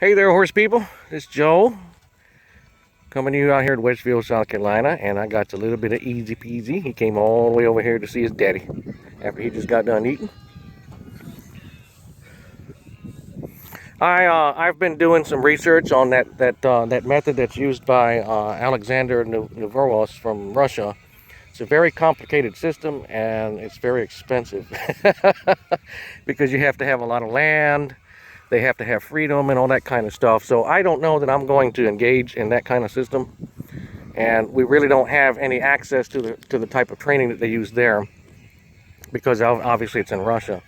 Hey there, horse people. It's Joe coming to you out here in Westfield, South Carolina, and I got a little bit of easy peasy. He came all the way over here to see his daddy after he just got done eating. I've been doing some research on that method that's used by Alexander Novoros from Russia. It's a very complicated system and it's very expensive because you have to have a lot of land. They have to have freedom and all that kind of stuff. So I don't know that I'm going to engage in that kind of system. And we really don't have any access to the type of training that they use there because obviously it's in Russia.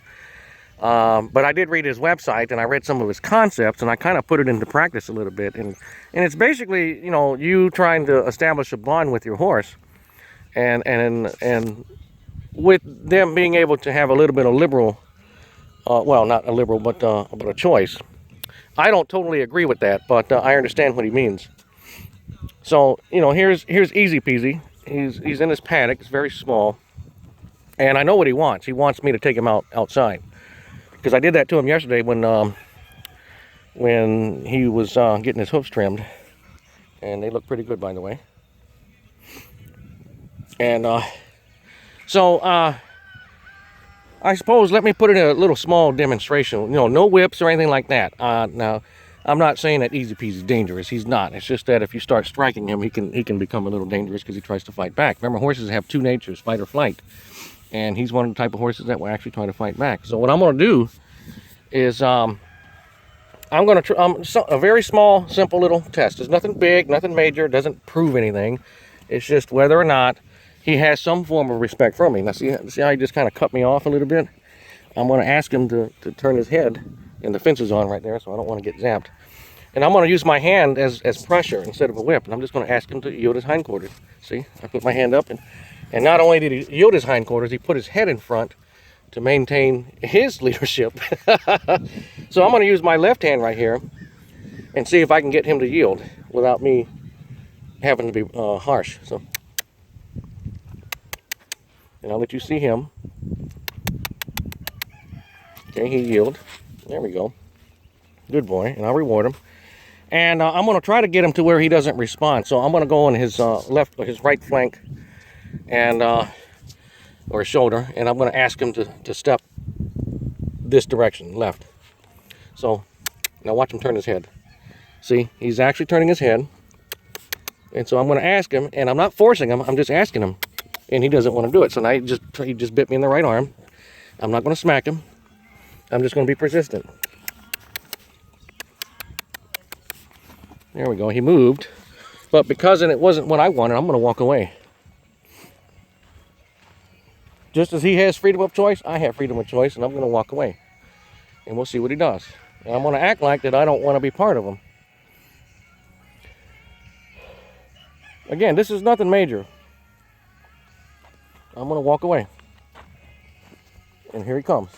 But I did read his website and I read some of his concepts and I kind of put it into practice a little bit. And it's basically, you trying to establish a bond with your horse and with them being able to have a little bit of liberal, well, not a liberal, but a choice. I don't totally agree with that, but I understand what he means. So, here's easy peasy. He's in his paddock. It's very small. And I know what he wants. He wants me to take him outside. Because I did that to him yesterday when he was getting his hoofs trimmed. And they look pretty good, by the way. And so I suppose let me put in a little small demonstration. No whips or anything like that. Now, I'm not saying that easy peasy is dangerous. He's not. It's just that if you start striking him, he can become a little dangerous because he tries to fight back. Remember, horses have two natures, fight or flight. And he's one of the type of horses that will actually try to fight back. So what I'm going to do is I'm going to try a very small, simple little test. There's nothing big, nothing major. It doesn't prove anything. It's just whether or not he has some form of respect for me. Now, see how he just kind of cut me off a little bit? I'm going to ask him to turn his head, and the fence is on right there, so I don't want to get zapped. And I'm going to use my hand as pressure instead of a whip, and I'm just going to ask him to yield his hindquarters. See, I put my hand up, and not only did he yield his hindquarters, he put his head in front to maintain his leadership. So I'm going to use my left hand right here and see if I can get him to yield without me having to be harsh. So, and I'll let you see him. Okay, he yielded. There we go. Good boy, and I'll reward him. And I'm going to try to get him to where he doesn't respond. So I'm going to go on his his right flank, and or his shoulder, and I'm going to ask him to step this direction, left. So now watch him turn his head. See, he's actually turning his head. And so I'm going to ask him, and I'm not forcing him, I'm just asking him. And he doesn't want to do it. So now he just bit me in the right arm. I'm not going to smack him. I'm just going to be persistent. There we go. He moved. But because it wasn't what I wanted, I'm going to walk away. Just as he has freedom of choice, I have freedom of choice, and I'm going to walk away. And we'll see what he does. And I'm going to act like that I don't want to be part of him. Again, this is nothing major. I'm going to walk away. And here he comes.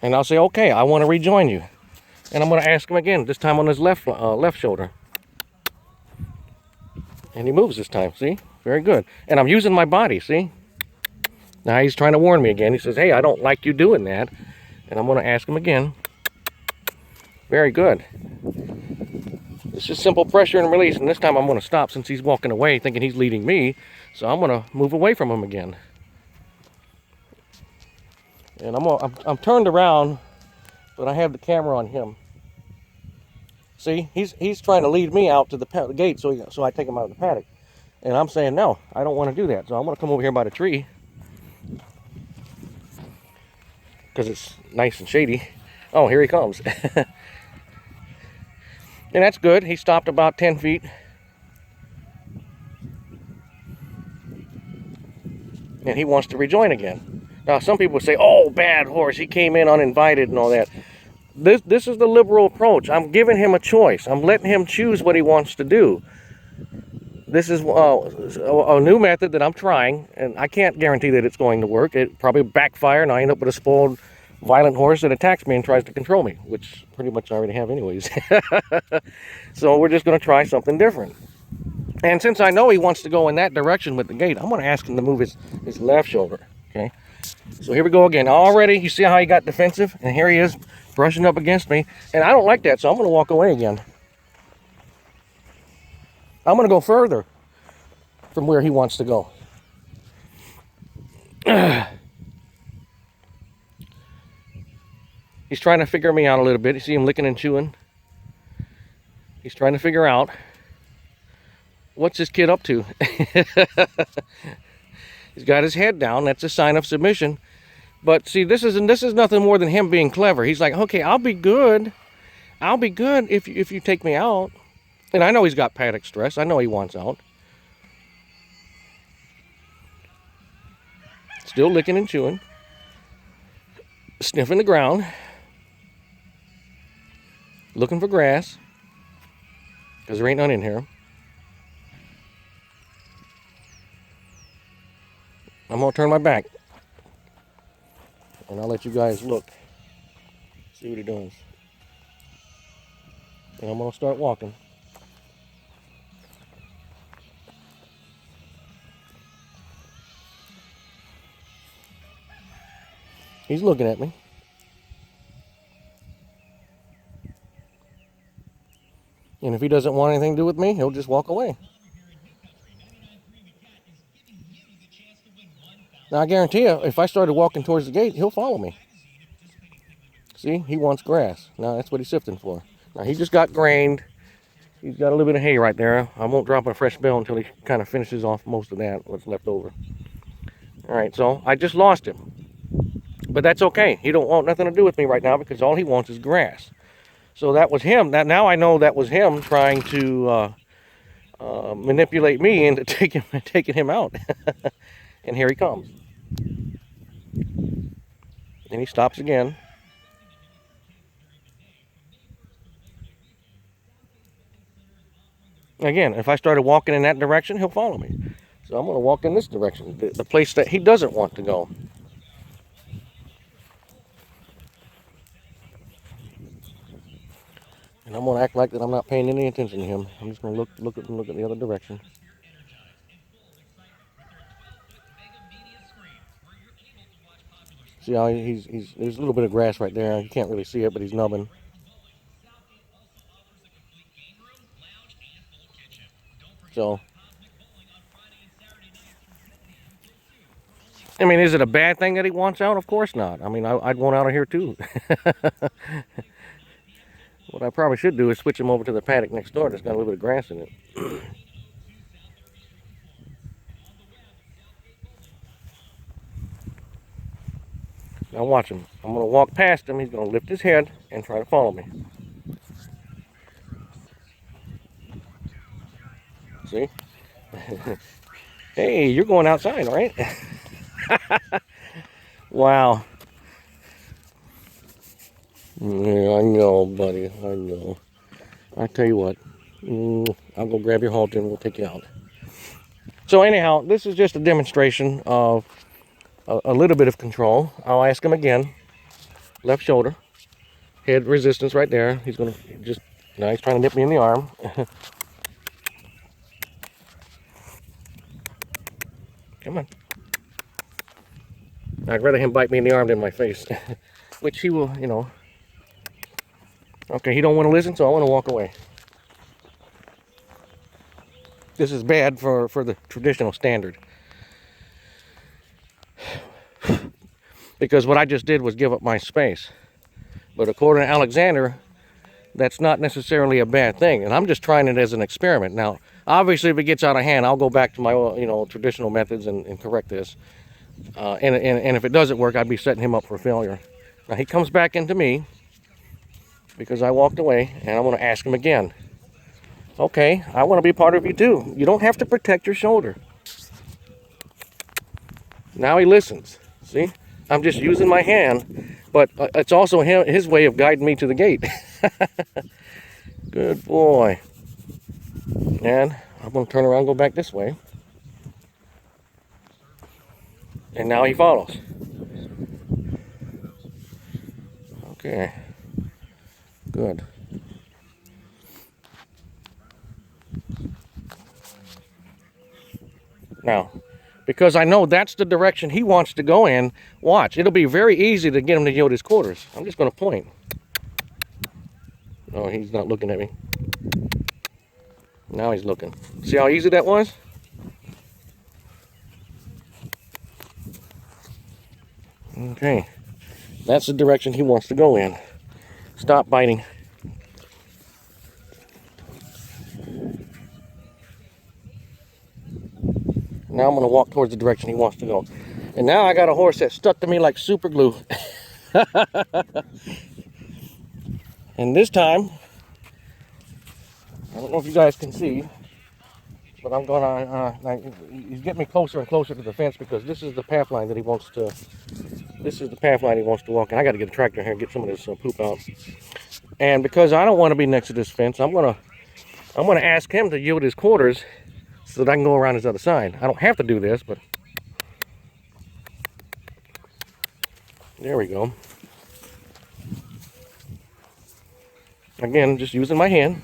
And I'll say, okay, I want to rejoin you. And I'm going to ask him again, this time on his left shoulder. And he moves this time, see? Very good. And I'm using my body, see? Now he's trying to warn me again. He says, hey, I don't like you doing that. And I'm going to ask him again. Very good. It's just simple pressure and release. And this time I'm going to stop since he's walking away thinking he's leading me. So I'm going to move away from him again. And I'm turned around, but I have the camera on him. See, he's trying to lead me out to the gate so I take him out of the paddock. And I'm saying, no, I don't want to do that. So I'm going to come over here by the tree. Because it's nice and shady. Oh, here he comes. And that's good. He stopped about 10 feet. And he wants to rejoin again. Now, some people say, oh, bad horse. He came in uninvited and all that. This is the liberal approach. I'm giving him a choice. I'm letting him choose what he wants to do. This is a new method that I'm trying, and I can't guarantee that it's going to work. It probably backfire, and I end up with a spoiled, violent horse that attacks me and tries to control me, which pretty much I already have anyways. So we're just going to try something different. And since I know he wants to go in that direction with the gate, I'm going to ask him to move his left shoulder. Okay. So here we go again. Already, you see how he got defensive? And here he is brushing up against me. And I don't like that, so I'm going to walk away again. I'm going to go further from where he wants to go. He's trying to figure me out a little bit. You see him licking and chewing? He's trying to figure out what's this kid up to. He's got his head down. That's a sign of submission. But see, this is nothing more than him being clever. He's like, okay, I'll be good. I'll be good if you take me out. And I know he's got paddock stress. I know he wants out. Still licking and chewing. Sniffing the ground. Looking for grass. Because there ain't none in here. I'm going to turn my back. And I'll let you guys look. See what he does. And I'm going to start walking. He's looking at me. And if he doesn't want anything to do with me, he'll just walk away. Now I guarantee you, if I started walking towards the gate, he'll follow me. See, he wants grass. Now that's what he's sifting for. Now he just got grained. He's got a little bit of hay right there. I won't drop a fresh bale until he kind of finishes off most of that, what's left over. All right, so I just lost him. But that's okay. He don't want nothing to do with me right now because all he wants is grass. So that was him. Now I know that was him trying to manipulate me into taking him out. And here he comes. And he stops again. Again, if I started walking in that direction, he'll follow me. So I'm going to walk in this direction, the place that he doesn't want to go. And I'm going to act like that I'm not paying any attention to him. I'm just going to look at the other direction. See how there's a little bit of grass right there. You can't really see it, but he's nubbing. So, I mean, is it a bad thing that he wants out? Of course not. I mean, I'd want out of here too. What I probably should do is switch him over to the paddock next door that's got a little bit of grass in it. Now watch him. I'm going to walk past him. He's going to lift his head and try to follow me. See? Hey, you're going outside, right? Wow. Yeah, I know, buddy. I know. I tell you what. I'll go grab your halter and we'll take you out. So anyhow, this is just a demonstration of a little bit of control. I'll ask him again. Left shoulder. Head resistance right there. He's going to just... Now he's trying to nip me in the arm. Come on. I'd rather him bite me in the arm than my face. Which he will, you know. Okay, he don't want to listen, so I want to walk away. This is bad for the traditional standard. Because what I just did was give up my space. But according to Alexander, that's not necessarily a bad thing. And I'm just trying it as an experiment. Now, obviously, if it gets out of hand, I'll go back to my traditional methods and correct this. And if it doesn't work, I'd be setting him up for failure. Now, he comes back into me because I walked away, and I'm going to ask him again. Okay, I want to be part of you too. You don't have to protect your shoulder. Now he listens. See? I'm just using my hand, but it's also his way of guiding me to the gate. Good boy. And I'm going to turn around and go back this way. And now he follows. Okay. Good. Now, because I know that's the direction he wants to go in. Watch, it'll be very easy to get him to yield his quarters. I'm just going to point. No, he's not looking at me. Now he's looking. See how easy that was? Okay, that's the direction he wants to go in. Stop biting. Now I'm going to walk towards the direction he wants to go. And now I got a horse that's stuck to me like super glue. And this time, I don't know if you guys can see, but I'm gonna, he's getting me closer and closer to the fence because this is the path line that he wants to, walk. And I got to get a tractor here and get some of this poop out. And because I don't want to be next to this fence, I'm gonna ask him to yield his quarters so that I can go around his other side. I don't have to do this, but there we go. Again, just using my hand.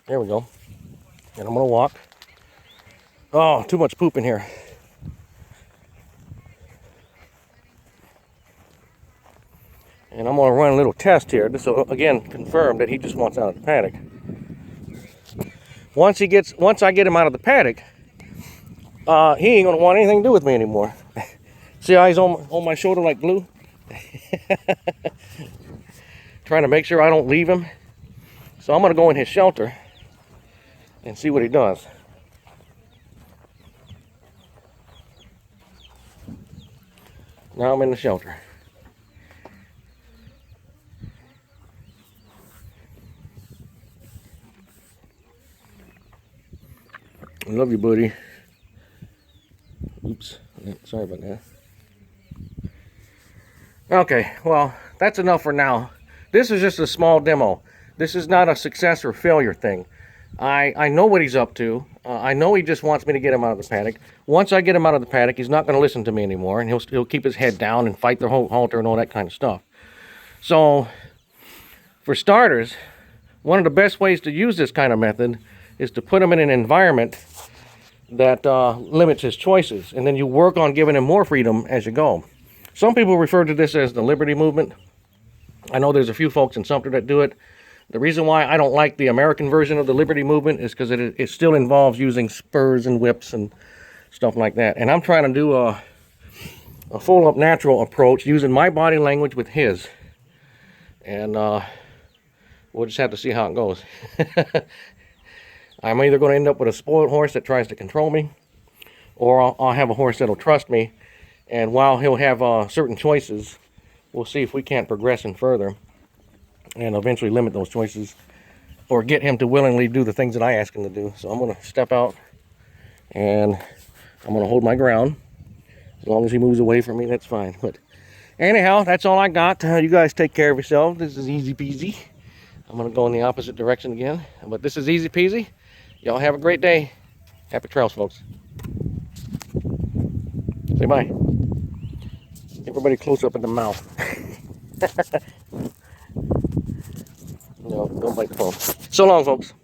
There we go. And I'm gonna walk. Oh, too much poop in here. And I'm gonna run a little test here. This will again confirm that he just wants out of the paddock. Once I get him out of the paddock, he ain't gonna want anything to do with me anymore. See how he's on my shoulder like glue? Trying to make sure I don't leave him. So I'm gonna go in his shelter and see what he does. Now I'm in the shelter. I love you, buddy. Oops, sorry about that. Okay, well, that's enough for now. This is just a small demo. This is not a success or failure thing. I know what he's up to. I know he just wants me to get him out of the paddock. Once I get him out of the paddock, he's not going to listen to me anymore, and he'll keep his head down and fight the whole halter and all that kind of stuff. So, for starters, one of the best ways to use this kind of method is to put him in an environment that limits his choices, and then you work on giving him more freedom as you go. Some people refer to this as the liberty movement. I know there's a few folks in Sumter that do it. The reason why I don't like the American version of the liberty movement is because it still involves using spurs and whips and stuff like that. And I'm trying to do a full up natural approach using my body language with his. And we'll just have to see how it goes. I'm either going to end up with a spoiled horse that tries to control me, or I'll have a horse that'll trust me. And while he'll have certain choices, we'll see if we can't progress him further and eventually limit those choices or get him to willingly do the things that I ask him to do. So I'm going to step out and I'm going to hold my ground. As long as he moves away from me, that's fine. But anyhow, that's all I got. You guys take care of yourselves. This is easy peasy. I'm going to go in the opposite direction again. But this is easy peasy. Y'all have a great day. Happy trails, folks. Say bye. Everybody close up in the mouth. No, don't bite the phone. So long, folks.